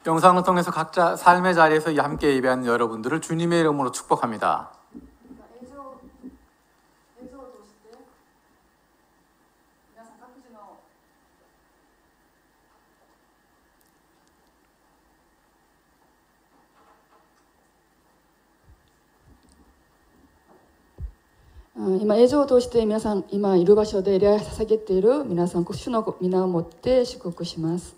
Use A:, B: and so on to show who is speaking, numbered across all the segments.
A: 영상을 통해서 각자 삶의 자리에서 함께 예배하는 여러분들을 주님의 이름으로 축복합니다.
B: 今映像を通して皆さん今いる場所で礼拝を捧げている皆さん主の皆をもって祝福します。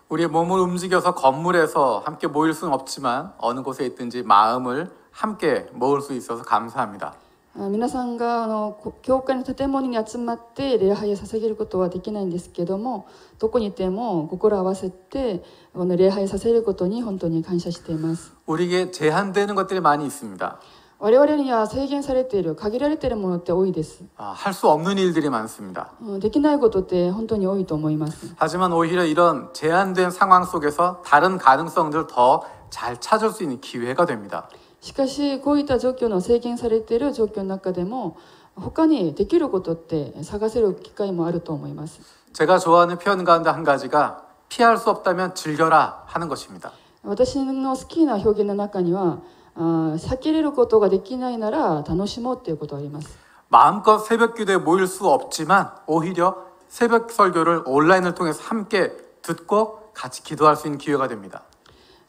A: 우리의 몸을 움직여서 건물에서 함께 모일 수는 없지만 어느 곳에 있든지 마음을 함께 모을 수 있어서 감사합니다.
B: 皆さんが教会の建物に集まって礼拝を捧げることはできないんですけども、どこにいても心を合わせてこの礼拝をさせることに本当に感謝しています。
A: 우리에게 제한되는 것들이 많이 있습니다.
B: 我々には制限されている、限られているものって多いです。
A: 할 수 없는 일들이 많습니다.
B: できないことって本当に多いと思います。
A: 하지만 오히려 이런 제한된 상황 속에서 다른 가능성들을 더 잘 찾을 수 있는 기회가 됩니다.
B: しかしこういった状況の制限されている状況の中でも他にできることって探せる機会もあると思います。
A: 제가 좋아하는 표현 가운데 한 가지가 피할 수 없다면 즐겨라 하는 것입니다.
B: 私の好きな表現の中には避けれることができないなら楽しもうということがあります。
A: 마음껏 새벽 기도에 모일 수 없지만 오히려 새벽 설교를 온라인을 통해서 함께 듣고 같이 기도할 수 있는 기회가 됩니다.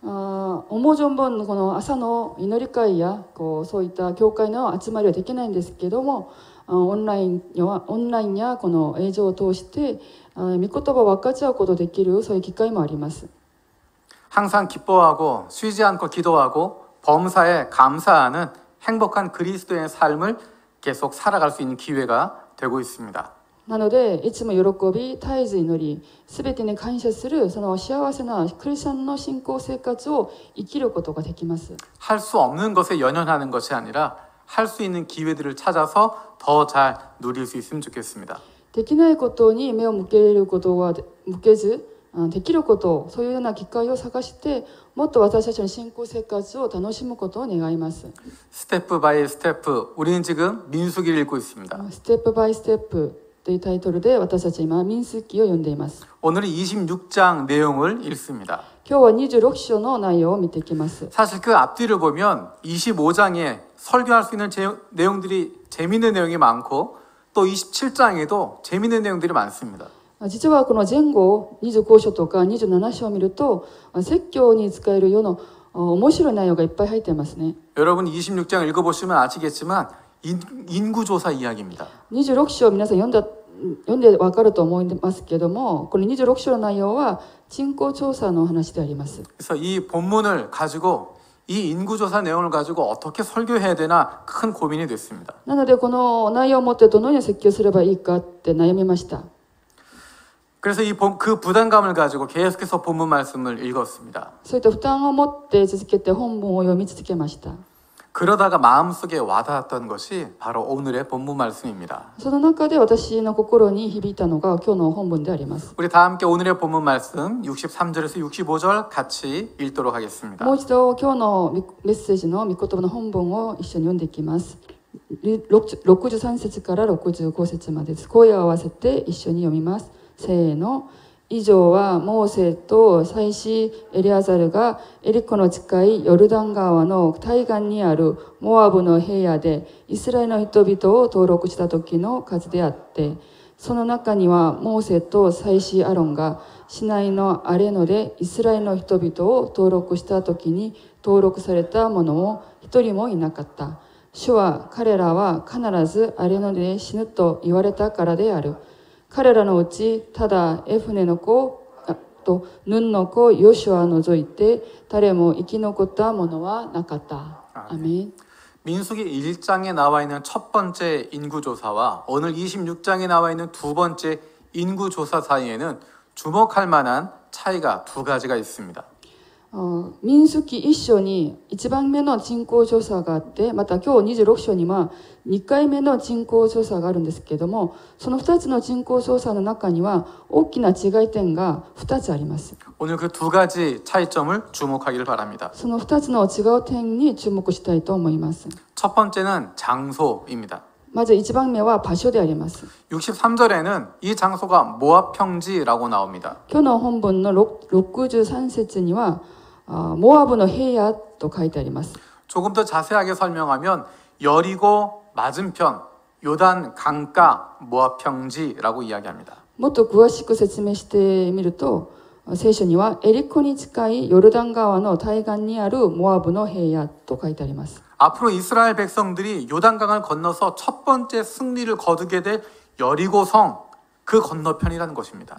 B: 思う存分この朝の祈り会やそういった教会の集まりはできないんですけども、オンラインやこの映像を通して御言葉を分かち合うことができるそういう機会もあります。
A: 항상 기뻐하고 쉬지 않고 기도하고 범사에 감사하는 행복한 그리스도의 삶을 계속 살아갈 수 있는 기회가 되고 있습니다.
B: なのでいつも喜び、絶えず祈り、すべてに感謝するその幸せなクリスチャンの信仰生活を生きることができます。
A: 할 수 없는 것에 연연하는 것이 아니라 할 수 있는 기회들을 찾아서 더 잘 누릴 수 있으면 좋겠습니다.
B: できないことに目を向けることは向けず、できること、そういうような機会を探してもっと私たちの信仰生活を楽しむことを願います。
A: 스테프 바이 스테프 우리는 지금 민수기를 읽고 있습니다.
B: ステップバイステップというタイトルで私たち今民数記を読んでいます。
A: 오늘은 26장 내용을 읽습니다.
B: 今日は26章の内容を見ていきます。
A: 사실 그 앞뒤를 보면 25장에 설교할 수 있는 내용들이 재미있는 내용이 많고 또 27장에도 재미있는 내용들이 많습니다.
B: 実はこの前後25章とか27章を見ると説教に使えるような面白い内容がいっぱい入っていますね。
A: 여러분 26장 읽어보시면 아시겠지만 인구조사 이야기입니다.
B: 26章皆さん読んで分かると思いますけども、この26章の内容は人口調査の話であります。
A: 그래서 이 본문을 가지고 이 인구조사 내용을 가지고 어떻게 설교해야 되나 큰 고민이 됐습니다.
B: なのでこの内容をもってどのように説教すればいいかって悩みました。
A: 그래서 그 부담감을 가지고 계속해서 본문 말씀을 읽었습니다.
B: そういった負担を持って続けて本文を読み続けました。
A: 그러다가 마음속에 와닿았던 것이 바로 오늘의 본문 말씀입니다.
B: その中で私の心に響いたのが今日の本文であります。
A: 우리 다 함께 오늘의 본문 말씀 63절에서 65절 같이 읽도록 하겠습니다.
B: もう一度今日のメッセージの御言葉の本文を一緒に読んでいきます。63節から65節までです。声を合わせて一緒に読みます。せーの。以上はモーセと祭司エリアザルがエリコの近いヨルダン川の対岸にあるモアブの平野でイスラエルの人々を登録した時の数であって、その中にはモーセと祭司アロンがシナイのアレノでイスラエルの人々を登録した時に登録された者も一人もいなかった。主は彼らは必ずアレノで死ぬと言われたからである。彼らのうちただエフネの子とヌンの子ヨシュアを除いて誰も生き残った者はなかった。아멘.
A: 민수기 1장에 나와 있는 첫 번째 인구조사와 오늘 26장에 나와 있는 두 번째 인구조사 사이에는 주목할 만한 차이가 두 가지가 있습니다.
B: 民数記1章に1番目の人口調査があって、また今日26章には2回目の人口調査があるんですけれども、その2つの人口調査の中には大きな違い点が2つあります。
A: 오늘 그 두 가지 차이점을 주목하기를 바랍니다.
B: その2つの違う点に注目したいと思います。
A: 첫 번째는 장소입니다.
B: まず1番目は場所であります。
A: 63절에는 이 장소가 모압 평지라고 나옵니다.
B: 今日の本文の63節にはモアブの平野と書いてあります。
A: 조금 더 자세하게 설명하면 여리고 맞은편 요단 강가 모압 평지라고 이야기합니다.
B: もっと詳しく説明してみると、聖書にはエリコに近いヨルダン川の対岸にあるモアブの平野と書いてあります。
A: 앞으로 이스라엘 백성들이 요단강을 건너서 첫 번째 승리를 거두게 될 여리고성 그 건너편이라는 것입니다.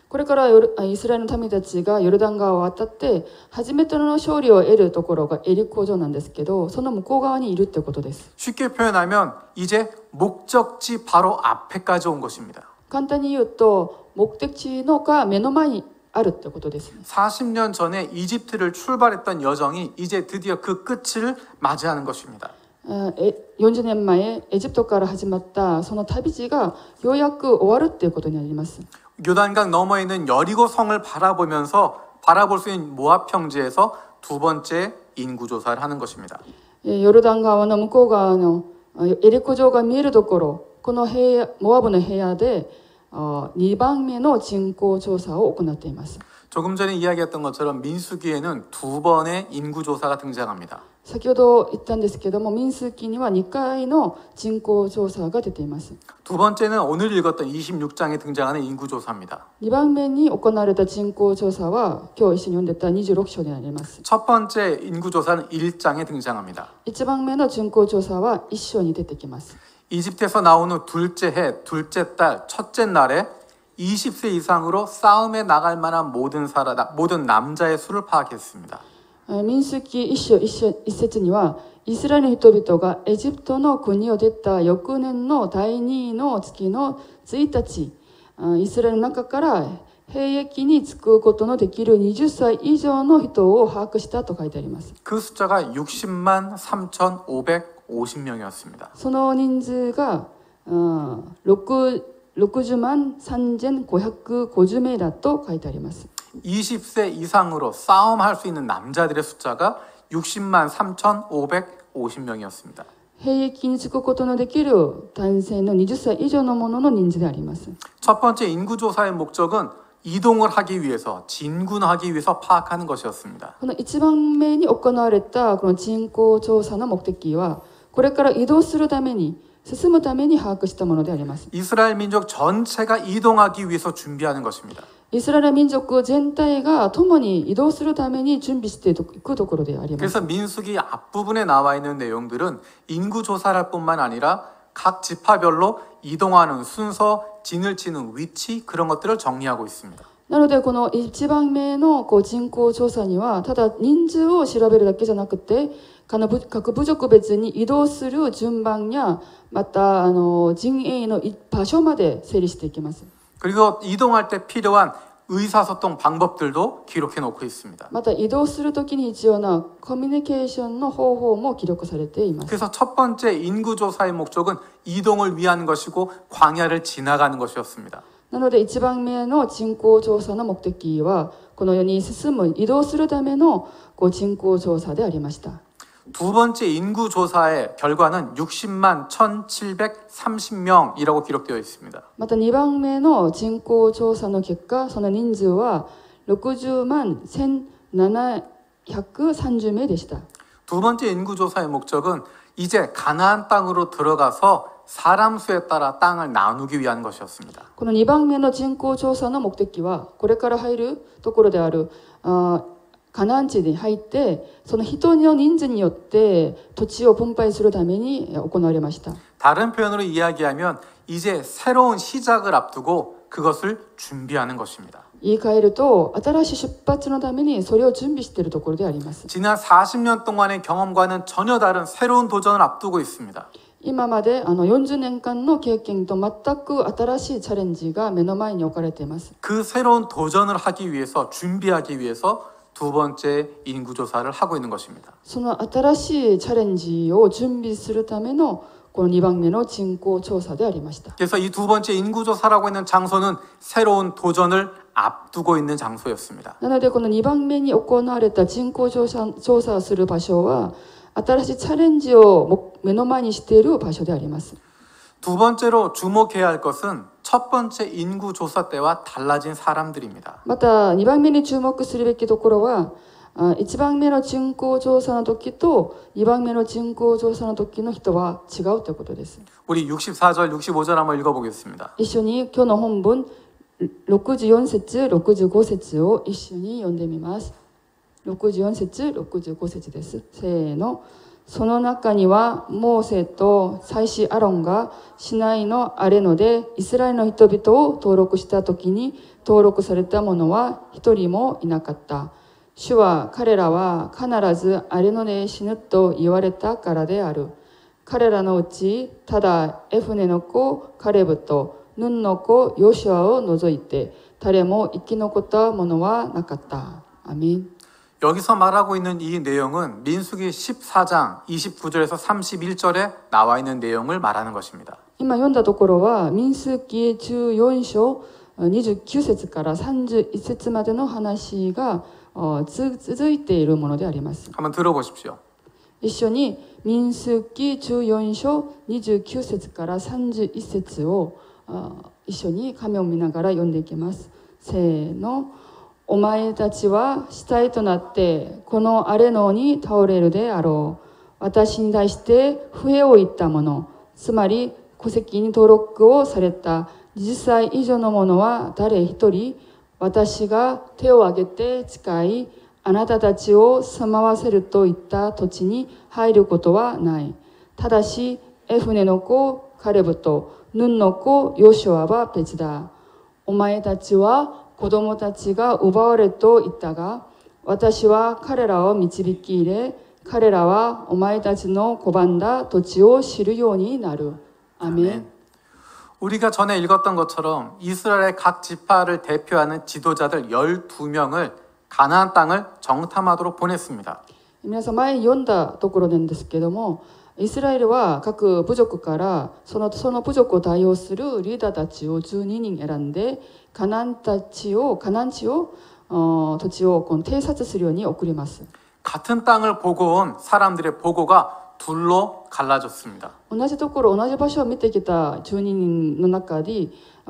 B: これからイスラエルの民たちがヨルダン川を渡って初めての勝利を得るところがエリコ城なんですけど、その向こう側にいるってことです。
A: 쉽게 표현하면 이제 목적지 바로 앞에까지 온 것입니다.
B: 簡単に言うと目的地のが目の前にあるってことですね。
A: 40년 전에 이집트를 출발했던 여정이 이제 드디어 그 끝을 맞이하는 것입니다.
B: 40年前エジプトから始まったその旅路がようやく終わるっていうことになります。
A: 요단강 너머에 있는 여리고성을 바라볼 수 있는 모압 평지에서 두 번째 인구 조사를 하는 것입니다.
B: ヨルダン川の向こう側のエリコ城が見えるところ、このモアブの平野で2番目の人口調査を行っています。
A: 조금 전에 이야기했던 것처럼 민수기에는 두 번의 인구 조사가 등장합니다.
B: 先ほど言ったんですけども、民数記には2回の人口調査が出ています。
A: 두 번째는 오늘 읽었던 26장에 등장하는 인구 조사입니다.
B: 2番目に行われた人口調査は今日一緒に読んでた26章になります。
A: 첫 번째 인구 조사는 1장에 등장합니다.
B: 1番目の人口調査は1章に出てきます。
A: 이집트에서 나오는 둘째 해, 둘째 달, 첫째 날에 20세 이상으로 싸움에 나갈 만한 모든 남자의 수를 파악했습니다.
B: 民数記1章1節には、イスラエルの人々がエジプトの国を出た翌年の第2の月の1日、イスラエルの中から兵役に就くことのできる20歳以上の人を把握したと書いてあります。
A: 그 숫자가 60만 3,550명이었습니다.
B: その人数が60万3550名だと書いてあります。
A: 20세 이상으로 싸움할 수 있는 남자들의 숫자가 60만 3,550명이었습니다.
B: 兵役に就くことのできる男性の20歳以上のものの人数であります。
A: 첫 번째 인구조사의 목적은 이동을 하기 위해서, 진군하기 위해서 파악하는 것이었습니다.
B: この1番目に行われたこの人口調査の目的は、これから移動するために進むために把握したものであります。
A: 이스라엘 민족 전체가 이동하기 위해서 준비하는 것입니다.
B: イスラエル民族全体が共に移動するために準備していくところであります。
A: 그래서 민수기 앞부분에 나와 있는 내용들은 인구조사를 할 뿐만 아니라 각 지파별로 이동하는 순서, 진을 치는 위치 그런 것들을 정리하고 있습니다.
B: なのでこの1番目の人口調査にはただ人数を調べるだけじゃなくて、各部族別に移動する順番やまた陣営の場所まで整理していきます。
A: 그리고 이동할 때 필요한 의사소통 방법들도 기록해 놓고 있습니다.
B: また移動するときに必要なコミュニケーションの方法も記録されています。
A: 그래서 첫 번째 인구조사의 목적은 이동을 위한 것이고 광야를 지나가는 것이었습니다.
B: なので1番目の人口調査の目的はこの世に進む移動するための人口調査でありました。
A: 두 번째 인구조사의 결과는 60만 1,730명이라고 기록되어 있습니다.
B: また2番目の人口調査の結果、その人数は60万1730名でした。
A: 두 번째 인구조사의 목적은 이제 가나안 땅으로 들어가서 사람 수에 따라 땅을 나누기 위한 것이었습니다.
B: この2番目の人口調査の目的は、これから入るところであるカナン地に入って、その人の人数によって土地を分配するために行われました。
A: 다른 표현으로 이야기하면 이제 새로운 시작을 앞두고 그것을 준비하는 것입니다.
B: 言い換えると、新しい出発のためにそれを準備しているところであります。
A: 지난 40년 동안의 경험과는 전혀 다른 새로운 도전을 앞두고 있습니다.
B: 今まで40年間の経験と全く新しいチャレンジが目の前に置かれています。
A: 그 새로운 도전을 하기 위해서, 준비하기 위해서 두 번째 인구조사를 하고 있는 것입니다.
B: その新しいチャレンジを準備するためのこの2番目の人口調査でありました。
A: 그래서 이 두 번째 인구조사라고 있는 장소는 새로운 도전을 앞두고 있는 장소였습니다.
B: なのでこの2番目に行われた人口調査する場所は新しいチャレンジを目の前にしている場所であります。
A: 두 번째로 주목해야 할 것은 첫 번째 인구 조사 때와 달라진 사람들입니다.
B: また2番目に注目するべきところは1番目の人口調査の時と2番目の人口調査の時の人は違うということです。
A: 우리 64절, 65절 한번 읽어보겠습니다.
B: 一緒に今日の本文64節65節を一緒に読んでみます。64節65節です。せーの。その中にはモーセと祭司アロンがシナイのアレノでイスラエルの人々を登録した時に登録された者は一人もいなかった。主は彼らは必ずアレノで死ぬと言われたからである。彼らのうちただエフネの子カレブとヌンの子ヨシュアを除いて誰も生き残った者はなかった。アメン。
A: 여기서 말하고 있는 이 내용은 민수기 14장 29절에서 31절에 나와 있는 내용을 말하는 것입니다.
B: 今読んだところは民数記14章29節から31節までの話が続いているものであります。
A: 한번 들어보십시오.
B: 一緒に民数記14章29節から31節を一緒に紙を見ながら読んでいきます。せーの。お前たちは死体となってこのアレノに倒れるであろう。私に対して笛を言った者、つまり戸籍に登録をされた10歳以上の者は誰一人、私が手を挙げて誓い、あなたたちを住まわせるといった土地に入ることはない。ただし、エフネの子カレブとヌンの子ヨシュアは別だ。お前たちは子供たちが奪われと言ったが、私は彼らを導き入れ、彼らはお前たちの拒んだ土地を知るようになる。アメン。
A: 우리가 전에 읽었던 것처럼 이스라엘의 각 지파를 대표하는 지도자들 12명을 가나안 땅을 정탐하도록 보냈습니다.
B: 皆さん前読んだところなんですけども、イスラエルは各部族からその部族を代表するリーダーたちを12人選んでカナン地を土地を偵察するように送ります。
A: 같은 땅을 보고 온 사람들의 보고가 둘로 갈라졌습니다.
B: 同じところ同じ場所を見てきた12人の中で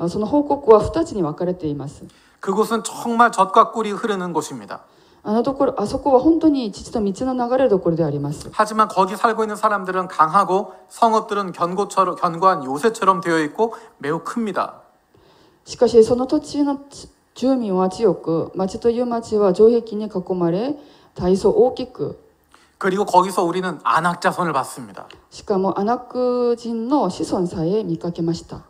B: その報告は2つに分かれています。
A: 그곳은 정말 젖과 꿀이 흐르는 곳입니다.
B: あそこは本当に父と道の流れるところであります。
A: 하지만 거기 살고 있는 사람들은 강하고 성읍들은 견고한 요새처럼 되어 있고 매우 큽니다.
B: しかしその土地の住民は強く、町という町は城壁に囲まれ大層大きく、
A: 그리고 거기서 우리는 안악자손을 봤습니다.
B: しかもアナク人の子孫さえ見かけました。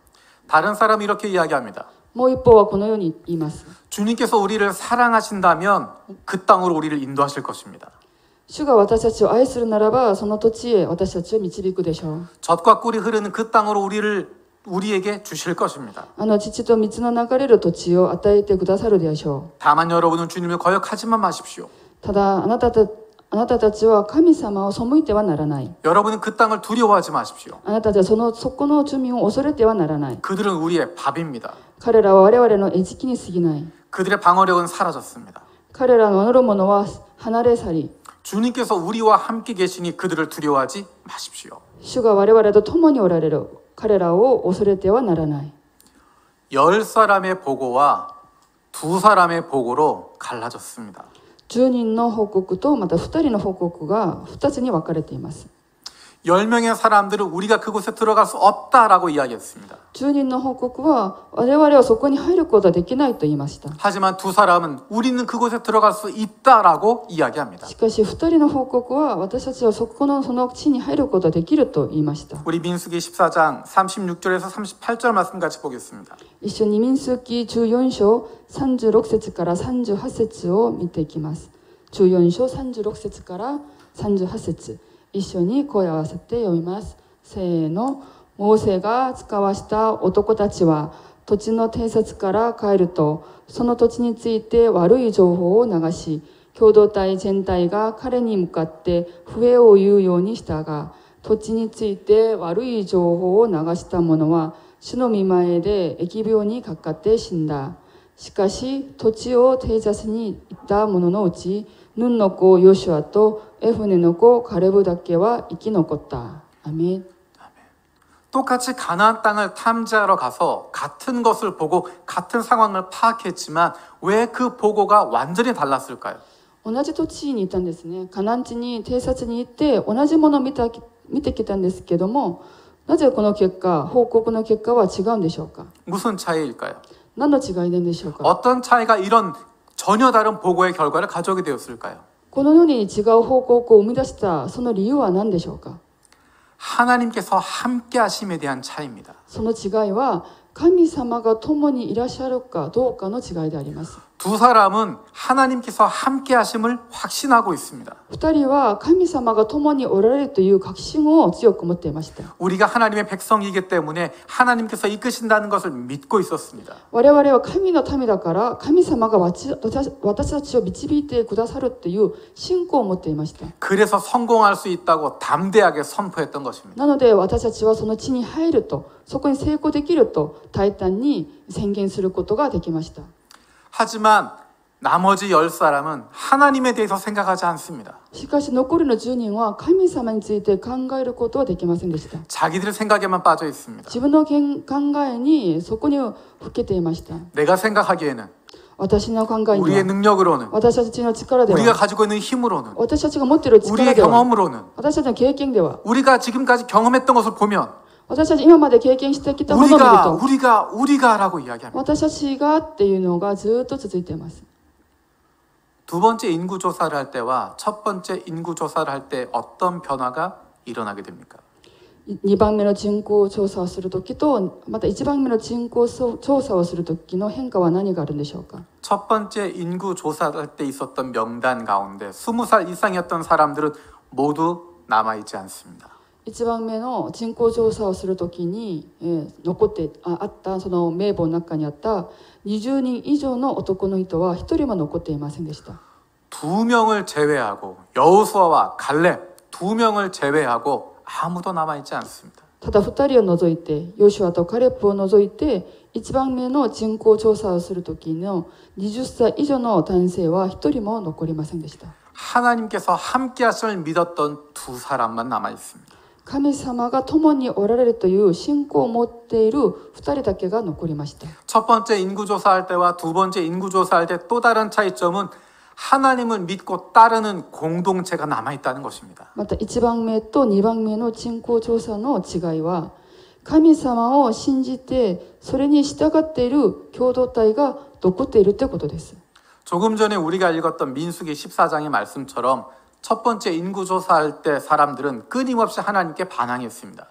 A: 다른 사람이 이렇게 이야기합니다.
B: もう一方はこのように言います。
A: 주님께서 우리를 사랑하신다면 그 땅으로 우리를 인도하실 것입니다.
B: 主が私たちを愛するならばその土地へ私たちを導くでしょう。
A: 젖과 꿀이 흐르는 그 땅으로 우리에게 주실 것입니다.
B: 父と道の流れる土地を与えてくださるでしょう。
A: 다만 여러분은 주님을 거역하지만 마십시오.
B: ただあなたたちは神様を背いてはならない。
A: 여러분은 그 땅을 두려워하지 마십시오.
B: あなたたちはそこの住民を恐れてはならない。
A: 그들은 우리의 밥입니다.
B: 彼らは我々の餌食に過ぎない。
A: 그들의 방어력은 사라졌습니다.
B: 彼らの乗るものは離れ去り、
A: 주님께서 우리와 함께 계시니 그들을 두려워하지 마십시오.
B: 主が我々と共におられる。彼らを恐れてはならない。
A: 10사람의 보고와 2사람의 보고로 갈라졌습니다.
B: 10人の報告とまた2人の報告が2つに分かれています。
A: 10명의 사람들은 우리가 그곳에 들어갈 수 없다라고 이야기했습니다.
B: 10人の報告は我々はそこに入ることはできないと言いました。
A: 하지만 2사람은 우리는 그곳에 들어갈 수 있다라고 이야기합니다.
B: しかし2人の報告は私たちはその地に入ることができると言いました。
A: 우리 민수기 14장 36절에서 38절 말씀 같이 보겠습니다.
B: 一緒に民数記14章36節から38節を見ていきます。14章36節から38節。一緒に声を合わせて読みます。せーの。モーセが使わした男たちは土地の偵察から帰ると、その土地について悪い情報を流し、共同体全体が彼に向かって笛を言うようにしたが、土地について悪い情報を流した者は、主の御前で疫病にかかって死んだ。しかし、土地を偵察に行った者のうち、ヌンの子ヨシュアとエフネの子カレブだけは生き残った。アメン。
A: 똑같이 가나안 땅을 탐지하러 가서 같은 것을 보고 같은 상황을 파악했지만 왜 그 보고가 완전히 달랐을까요?
B: 同じ土地にいたんですね。カナン地に偵察に行って同じものを見てきたんですけども、なぜこの結果、報告の結果は違うんでしょうか。
A: 무슨 차이일까요?
B: 何の違いなんでしょうか。
A: 어떤 차이가 이런 전혀 다른 보고의 결과를 가져오게 되었을까요?
B: このように違う報告を生み出したその理由は何でしょうか。
A: 하나님께서 함께 하심에 대한 차이입니다.
B: その違いは神様が共にいらっしゃるかどうかの違いであります。
A: 두 사람은 하나님께서 함께 하심을 확신하고 있습니다.
B: 二人は神様が共におられるという確信を強く持っていました。
A: 우리가 하나님의 백성이기 때문에 하나님께서 이끄신다는 것을 믿고 있었습니다.
B: 我々は神の民だから神様が私たちを導いてくださるという信仰を持っていました。
A: 그래서 성공할 수 있다고 담대하게 선포했던 것입니다.
B: なので私たちはその地に入ると、そこに成功できると大胆に宣言することができました。
A: 하지만 나머지 10사람은 하나님에 대해서 생각하지 않습니다.
B: しかし残りの10人は神様について考えることはできませんでした。
A: 자기들 생각에만 빠져 있습니다.
B: 自分の考えにそこにふけていました。
A: 내가 생각하기에는
B: 私の考えに
A: 우리의
B: は、
A: 능력으로는
B: 私たちの力で
A: 우리가
B: は、
A: 가지고 있는 힘으로는
B: 私たちが持っている力
A: 우리의
B: では、
A: 경험으로는
B: 私たちの経験では、
A: 우리가 지금까지 경험했던 것을 보면
B: 私たち今まで経験してきたものを見ると、
A: 우리가라고 이야기합니다.
B: 私たちがっていうのがずっと続いています。
A: 두 번째 인구 조사를 할 때와 첫 번째 인구 조사를 할 때 어떤 변화가 일어나게 됩니까?
B: 2番目の人口調査をするときと、また1番目の人口調査をするときの変化は何があるんでしょうか。
A: 첫 번째 인구 조사를 할 때 있었던 명단 가운데 20살 이상이었던 사람들은 모두 남아있지 않습니다.
B: 1番目の人口調査をするときに、残ってあったその名簿の中にあった20人以上の男の人は1人も残っていませんでした。
A: 2명을 제외하고 여호수아와 갈렙 2명을 제외하고 아무도 남아있지 않습니다.
B: ただ2人を除いて、ヨシュアとカレプを除いて、1番目の人口調査をするときの20歳以上の男性は1人も残りませんでした。
A: 하나님께서 함께 하심을 믿었던 두 사람만 남아있습니다.
B: 神様が共におられるという信仰を持っている2人だけが残りました。
A: 첫 번째 인구조사할 때와 두 번째 인구조사할 때 또 다른 차이점은 하나님을 믿고 따르는 공동체가 남아있다는 것입니다.
B: また1番目と2番目の人口調査の違いは、神様を信じてそれに従っている共同体が残っているということです。
A: 조금 전에 우리가 읽었던 민수기 14장의 말씀처럼 첫 번째 인구조사할 때 사람들은 끊임없이 하나님께 반항했습니다.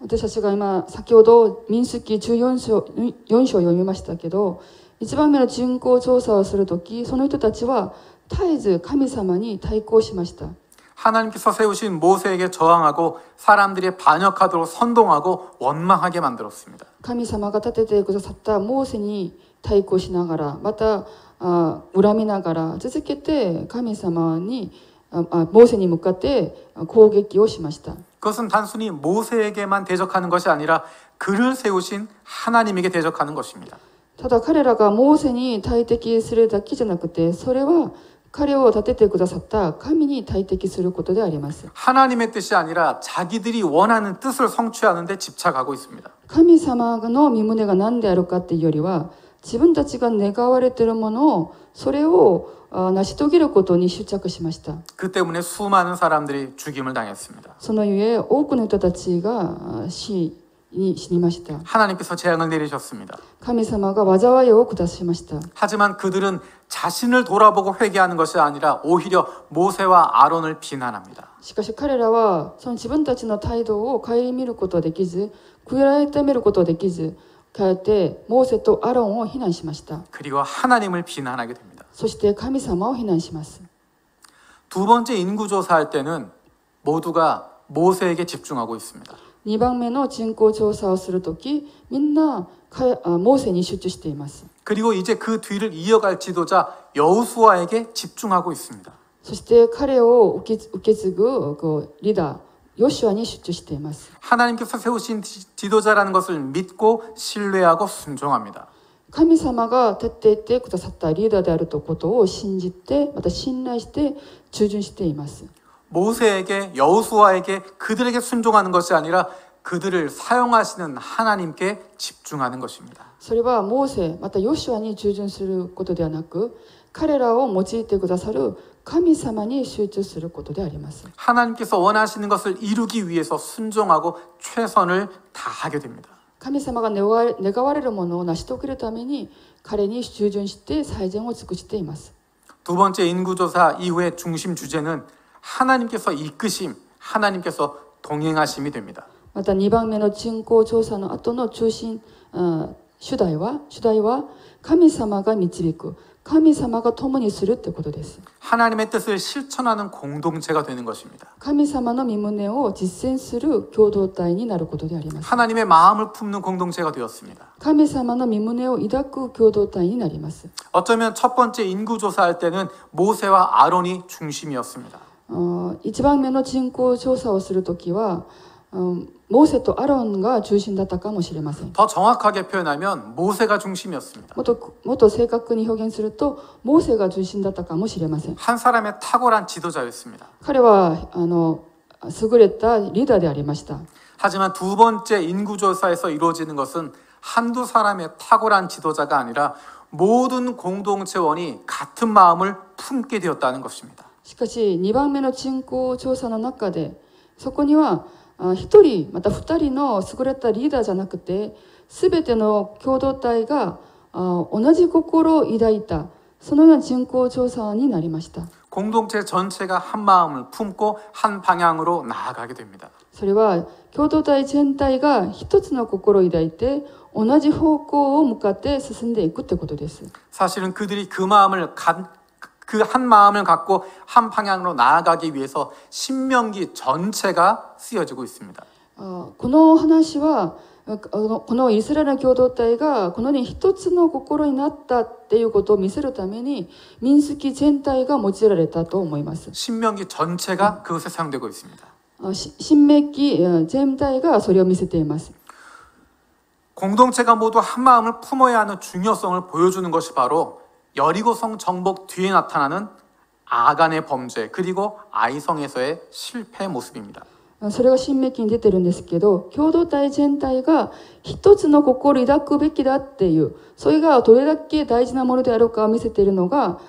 B: 私たちが今先ほど民数記14章を読みましたけど、1番目の人口調査をするとき、その人たちは絶えず神様に対抗しました。
A: 하나님께서 세우신 모세에게 저항하고 사람들이 반역하도록 선동하고 원망하게 만들었습니다.
B: 神様が立ててくださったモーセに対抗しながら、また恨みながら続けて神様にモーセに向かって攻撃をしました。
A: 그것은 단순히 모세에게만 대적하는 것이 아니라 그를 세우신 하나님에게 대적하는 것입니다.
B: ただ彼らがモーセに対敵するだけじゃなくて、それは彼を立ててくださった神に対敵することであります。
A: 하나님의 뜻이 아니라 자기들이 원하는 뜻을 성취하는 데 집착하고 있습니다.
B: 神様の御胸が何であるかっていうよりは、自分たちが願われているものを、それを成し遂げることに執着しました。
A: 그 때문에 수많은 사람들이 죽임을 당했습니다.
B: そのゆえ多くの人たちが死にました。
A: 하나님께서 재앙을 내리셨습니다.
B: 神様が災いを下しました。
A: 하지만 그들은 자신을 돌아보고 회개하는 것이 아니라 오히려 모세와 아론을 비난합니다.
B: しかし彼らはその自分たちの態度を顧みることはできず、悔い改めることはできず、かえってモーセとアロンを非難しました。
A: 그리고 하나님을 비난하게 됩니다.
B: そして神様を非難します。
A: 두 번째 인구조사할 때는 모두가 모세에게 집중하고 있습니다.
B: 2番目の人口調査をするとき、みんなモーセに集中しています。
A: 그리고 이제 그 뒤를 이어갈 지도자 여호수아에게 집중하고 있습니다.
B: そして彼を受け継ぐリーダーヨシュアに集中しています。
A: 하나님께서 세우신 지도자라는 것을 믿고 신뢰하고 순종합니다.
B: 神様が立っていてくださったリーダーであることを信じて、また信頼して従順しています。
A: 모세에게 여호수아에게 그들에게 순종하는 것이 아니라 그들을 사용하시는 하나님께 집중하는 것입니다.
B: それはモーセまたヨシュアに従順することではなく、彼らを用いてくださる神様に集中することであります。
A: 하나님께서 원하시는 것을 이루기 위해서 순종하고 최선을 다하게 됩니다.
B: 神様が願われるものを成し遂げるために彼に従順して最善を尽くしています。
A: 두 번째 인구조사 이후의 중심 주제는 하나님께서 이끄심, 하나님께서 동행하심이 됩니다.
B: また2番目の人口調査の後の中心主題は神様が導く、神様が共にするということです。
A: 하나님의 뜻을 실천하는 공동체가 되는 것입니다.
B: 神様の御旨を実践する共同体になることであります。
A: 하나님의 마음을 품는 공동체가 되었습니다.
B: 神様の御旨を抱く共同体になります。
A: 어쩌면 첫 번째 인구조사할 때는 모세와 아론이 중심이었습니다.
B: 1番目の人口調査をするときはモーセとアロンが中心だったかもしれません。
A: 더 정확하게 표현하면 모세가 중심이었습니다.
B: もっと正確に表現するとモーセが中心だったかもしれません。
A: 한 사람의 탁월한 지도자였습니다.
B: 彼は優れたリーダーでありました。
A: 하지만 두 번째 인구조사에서 이루어지는 것은 한두 사람의 탁월한 지도자가 아니라 모든 공동체원이 같은 마음을 품게 되었다는 것입니다.
B: しかし2番目の人口調査の中でそこには1人また2人の優れたリーダーじゃなくて全ての共同体が同じ心を抱いたそのような人口調査になりました。
A: 공동체 전체가 한 마음을 품고 한 방향으로 나아가게 됩니다.
B: それは共同体全体が一つの心を抱いて同じ方向を向かって進んでいくということです。
A: 사실은 그들이 그 한 마음을 갖고 한 방향으로 나아가기 위해서 신명기 전체가 쓰여지고 있습니다.
B: この話はこのイスラエルの共同体がこのように一つの心になったっていうことを見せるために民数記全体が用いられたと思います。
A: 신명기 전체가 그것에 사용되고 있습니다.
B: 新明記全体がそれを見せています。
A: 공동체가 모두 한 마음을 품어야 하는 중요성을 보여주는 것이 바로 여리고성 정복 뒤에 나타나는 아간의 범죄 그리고 아이성에서의 실패 모습입니다.
B: それが新明記に出てるんですけど、共同体全体が一つの心を抱くべきだっていう、それがどれだけ大事なものであるかを見せているのが、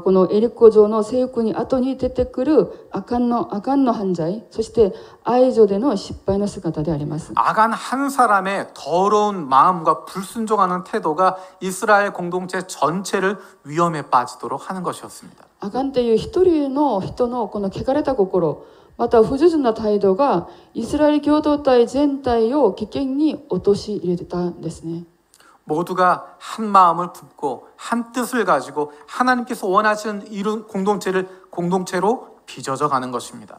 B: このエリコ城の征服に後に出てくるアカンの犯罪、そして愛女での失敗の姿であります。
A: 아간 한 사람의 더러운 마음과 불순종하는 태도가 이스라엘 공동체 전체를 위험에 빠지도록 하는 것이었습니다.
B: アカンという一人の人のこの汚れた心、また不従な態度がイスラエル共同体全体を危険に陥れてたんですね。
A: 모두가 한 마음을 품고 한 뜻을 가지고 하나님께서 원하시는 이룬 공동체로 빚어져 가는 것입니다.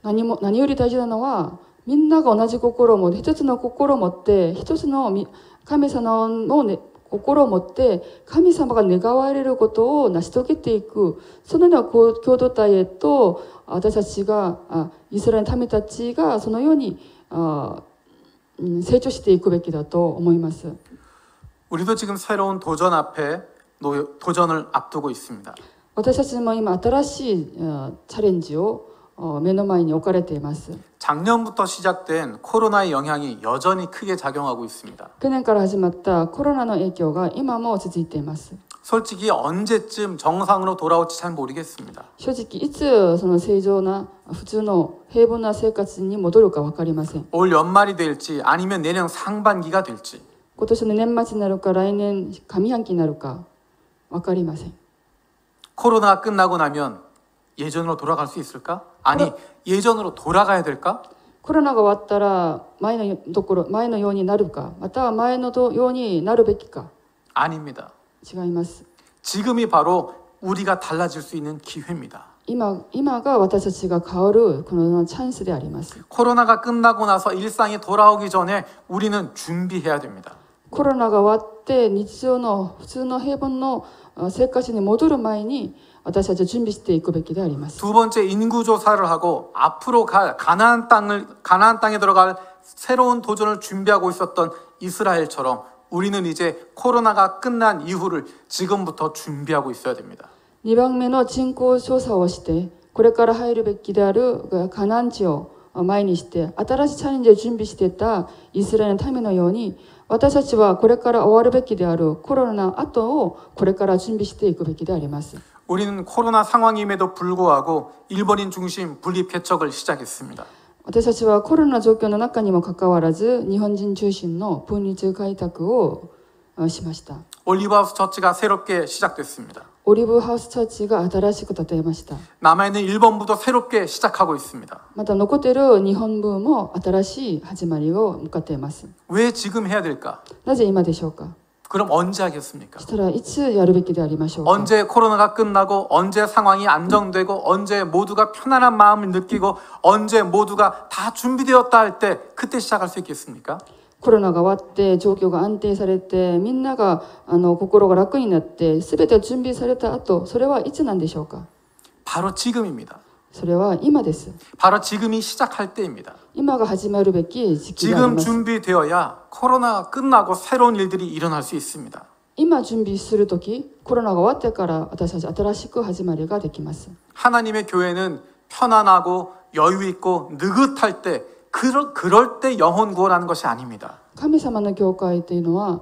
B: 何より大事なのはみんなが同じ心を持って一つの心を持って一つの神様の、心を持って神様が願われることを成し遂げていくそのような共同体へと私たちがイスラエルの民たちがそのように成長していくべきだと思います。
A: 우리도 지금 새로운 도전을 앞두고 있습니다.
B: 私たちも今新しいチャレンジを目の前に置かれています。
A: 작년부터 시작된 코로나의 영향이 여전히 크게 작용하고 있습니다.
B: 去年から始まったコロナの影響が今も続いています。
A: 솔직히 언제쯤 정상으로 돌아올지 잘 모르겠습니다.
B: 正直いつその正常な普通の平凡な生活に戻るか分かりません。
A: 올 연말이 될지 아니면 내년 상반기가 될지
B: 今年の年末になるか来年上半期になるか分かりません。
A: 코로나가 끝나고 나면 예전으로 돌아갈 수 있을까? 아니 예전으로 돌아가야 될까?
B: コロナが終わったら前のようになるかまたは前のようになるべきか
A: 아닙니다.
B: 違います。
A: 지금이 바로 우리가 달라질 수 있는 기회입니다.
B: 今が私たちが変わるこのチャンスであります。
A: 코로나가 끝나고 나서 일상이 돌아오기 전에 우리는 준비해야 됩니다.
B: コロナが終わって日常の普通の平凡の生活に戻る前に私たちは準備していくべきであります。
A: 두 번째 인구조사를 하고 앞으로 갈 가나안 땅에 들어갈 새로운 도전을 준비하고 있었던 이스라엘처럼 우리는 이제 코로나가 끝난 이후를 지금부터 준비하고 있어야 됩니다.
B: 2番目の人口調査をしてこれから入るべきであるカナン地を前にして新しいチャレンジを準備していたイスラエルの民のように私たちはこれから終わるべきであるコロナ後をこれから準備していくべきであります。
A: 우리는 코로나 상황임에도 불구하고 일본인 중심 분립 개척을 시작했습니다.
B: 私たちはコロナ状況の中にもかかわらず日本人中心の分立開拓をしました。
A: 올리브하우스 처치가 새롭게 시작됐습니다.
B: オリブハウスチャーチが新しく建てました。
A: 남아있는 일본부도 새롭게 시작하고 있습니다.
B: また残っている日本部も新しい始まりを向かっています。
A: 왜 지금 해야 될까?
B: なぜ今でしょうか。
A: 그럼 언제 하겠습니까?
B: そしたらいつやるべきでありましょうか。
A: 언제 코로나가 끝나고 언제 상황이 안정되고 언제 모두가 편안한 마음을 느끼고 언제 모두가 다 준비되었다 할 때 그때 시작할 수 있겠습니까?
B: コロナが終わって状況が安定されてみんなが心が楽になって全て準備された後、それはいつなんでしょうか。
A: 바로 지금입니다.
B: それは今です。
A: 바로 지금이 시작할 때입니다.
B: 今が始まるべき時期であり
A: 지금
B: ます。
A: 준비되어야 코로나가 끝나고 새로운 일들이 일어날 수 있습니다.
B: 今準備するとき、コロナが終わってから私たち新しく始まりができます。
A: 하나님의 교회는 편안하고 여유 있고 느긋할 때 그럴 때 영혼 구원하는 것이 아닙니다.
B: 神様の教会というのは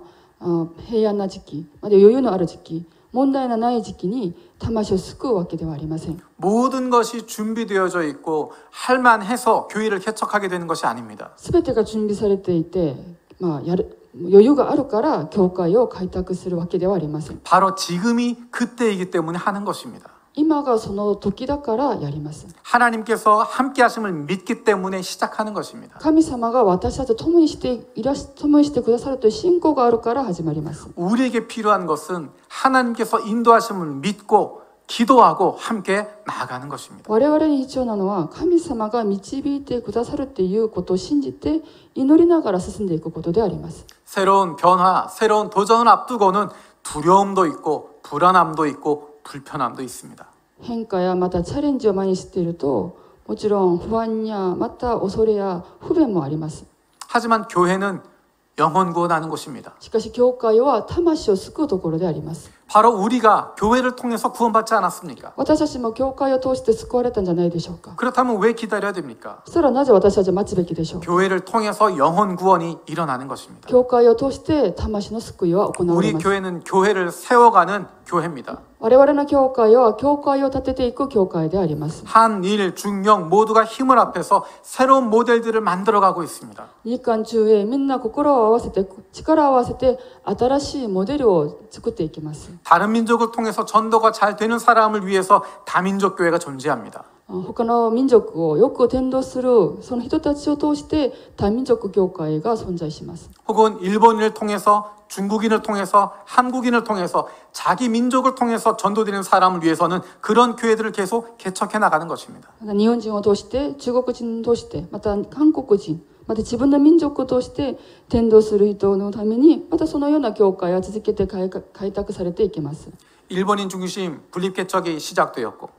B: 平安な時期、また余裕のある時期、問題のない時期に魂を救うわけではありません。
A: 모든 것이 준비되어져 있고 할만해서 교회를 개척하게 되는 것이 아닙니다.
B: すべてが準備されていて、余裕があるから教会を開拓するわけではありません。
A: 바로 지금이 그때이기 때문에 하는 것입니다.
B: 今がその時だからやります。
A: 하나님께서 함께 하심을 믿기 때문에 시작하는 것입니다.
B: 神様が私たちと共にしてくださるという信仰があるから始まります。
A: 우리에게 필요한 것은 하나님께서 인도하심을 믿고 기도하고 함께 나아가는 것입니다.
B: 我々に必要なのは神様が導いてくださるということを信じて祈りながら進んでいくことであります。
A: 새로운 변화, 새로운 도전을 앞두고는 두려움도 있고 불안함도 있고 불편함도 있습니다.
B: 変化やまたチャレンジを前にしているともちろん不安やまた恐れや不便もあります。
A: 하지만 교회는 영혼 구원하는 곳입니다.
B: しかし教会は魂を救うところであります。
A: 바로 우리가 교회를 통해서 구원받지 않았습니까?
B: 私たちも教会を通して救われたんじゃないでしょうか。
A: 그렇다면 왜 기다려야 됩니까?
B: そしたらなぜ私たちは待つべきでしょうか。
A: 교회를 통해서 영혼 구원이 일어나는 것입니다.
B: 教会を通して魂の救いは行われ
A: 우리
B: ます。
A: 교회는 교회를 세워가는 교회입니다.
B: 我々の教会は教会を立てていく教会であります。
A: 한일 중영 모두가 힘을 합해서 새로운 모델들을 만들어가고 있습니다.
B: 日韓中英みんな心を合わせて力を合わせて新しいモデルを作っていきます。
A: 다른 민족을 통해서 전도가 잘 되는 사람을 위해서 다민족 교회가 존재합니다.
B: 他の民族をよく伝道するその人たちを通して多民族教会が存在します。
A: 혹은 일본인을 통해서 중국인을 통해서 한국인을 통해서 자기 민족을 통해서 전도되는 사람을 위해서는 그런 교회들을 계속 개척해 나가는 것입니다.
B: また日本人を通して中国人を通してまた韓国人また自分の民族を通して伝道する人のためにまたそのような教会は続けて開拓されていきます。
A: 일본인 중심 분립 개척이 시작되었고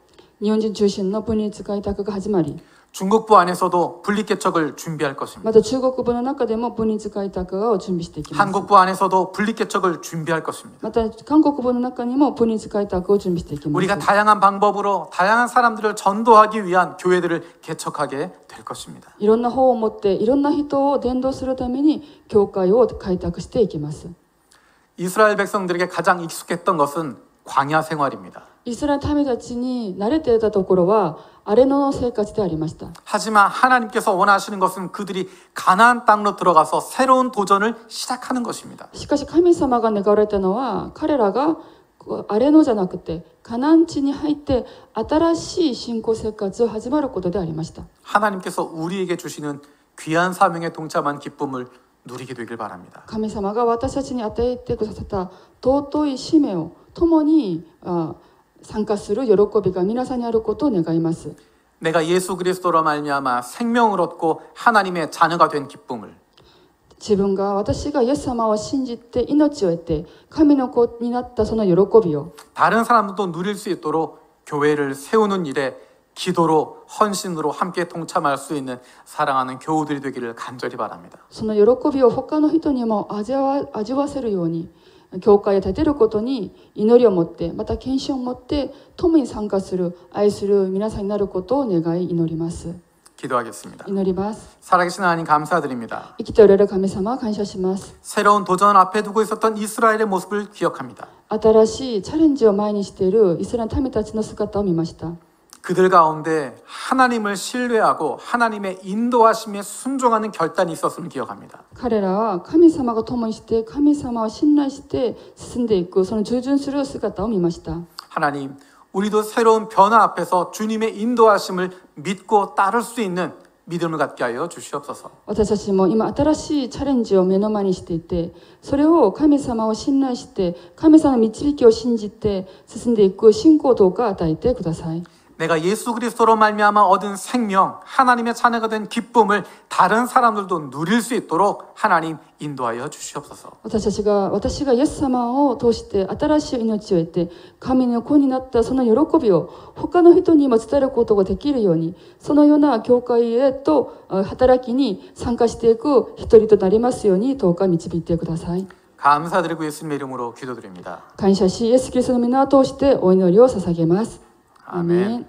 B: 日本人中心の分立開拓が始まり
A: 중국부 안에서도 분립 개척을 준비할 것입니다.
B: また中国部の中でも分立開拓を準備していきます。
A: 한국부 안에서도 분립 개척을 준비할 것입니다.
B: また韓国部の中にも分立開拓を準備していきます。
A: 우리가 다양한 방법으로 다양한 사람들을 전도하기 위한 교회들을 개척하게 될 것입니다.
B: いろんな方を持っていろんな人を伝道するために教会を開拓していきます。
A: 이스라엘 백성들에게 가장 익숙했던 것은 광야 생활입니다.
B: イスラエル民たちに慣れていたところは荒れ野の生活でありました。
A: 하지만 하나님께서 원하시는 것은 그들이 가나안 땅으로 들어가서 새로운 도전을 시작하는 것입니다.
B: しかし神様が願われたのは彼らが荒れ野じゃなくてカナン地に入って新しい信仰生活を始まることでありました。
A: 하나님께서 우리에게 주시는 귀한 사명에 동참한 기쁨을 누리게 되길 바랍니다.
B: 神様が私たちに与えてくださった尊い使命を共に参加する喜びが皆さんにあることを願います。
A: 내가 예수 그리스도로 말미암아 생명을 얻고 하나님의 자녀가 된 기쁨을
B: 自分が私がイエス様を信じて命を得て神の子になったその喜びを
A: 다른 사람들도 누릴 수 있도록 교회를 세우는 일에 기도로 헌신으로 함께 동참할 수 있는 사랑하는 교우들이 되기를 간절히 바랍니다.
B: その喜びを他の人にも味わせるように教会を建てることに祈りを持ってまた献身を持って共に参加する愛する皆さんになることを願い祈ります。
A: 기도하겠습니다.
B: 祈ります。
A: 살아계신 하나님 감사드립니다.
B: 生きておられる神様、感謝します。
A: 새로운 도전 앞에 두고 있었던 이스라엘의 모습을 기억합니다.
B: 新しいチャレンジを前にしているイスラエルの民たちの姿を見ました。
A: 그들 가운데 하나님을 신뢰하고 하나님의 인도하심에 순종하는 결단이 있었음을 기억합니다.
B: 彼らは神様が共にして神様を信頼して進んでいくその従順する姿を見ました。
A: 하나님, 우리도 새로운 변화 앞에서 주님의 인도하심을 믿고 따를 수 있는 믿음을 갖게 하여 주시옵소서.
B: 私たちも今新しいチャレンジを目の前にしていて、それを神様を信頼して神様の導きを信じて進んでいく信仰をどうか与えてください。
A: 내가 예수 그리스도로 말미암아 얻은 생명, 하나님의 자녀가 된 기쁨을 다른 사람들도 누릴 수 있도록 하나님 인도하여 주시옵소서.
B: 私がイエス様を通して新しい命を得て神の子になったその喜びを他の人にも伝えることができるように、そのような教会へと働きに参加していく一人となりますようにどうか導いてください。
A: 감사드리고 예수님의 이름으로 기도드립니다.
B: 感謝しイエスキリストの皆を通してお祈りを捧げます。
A: 아멘.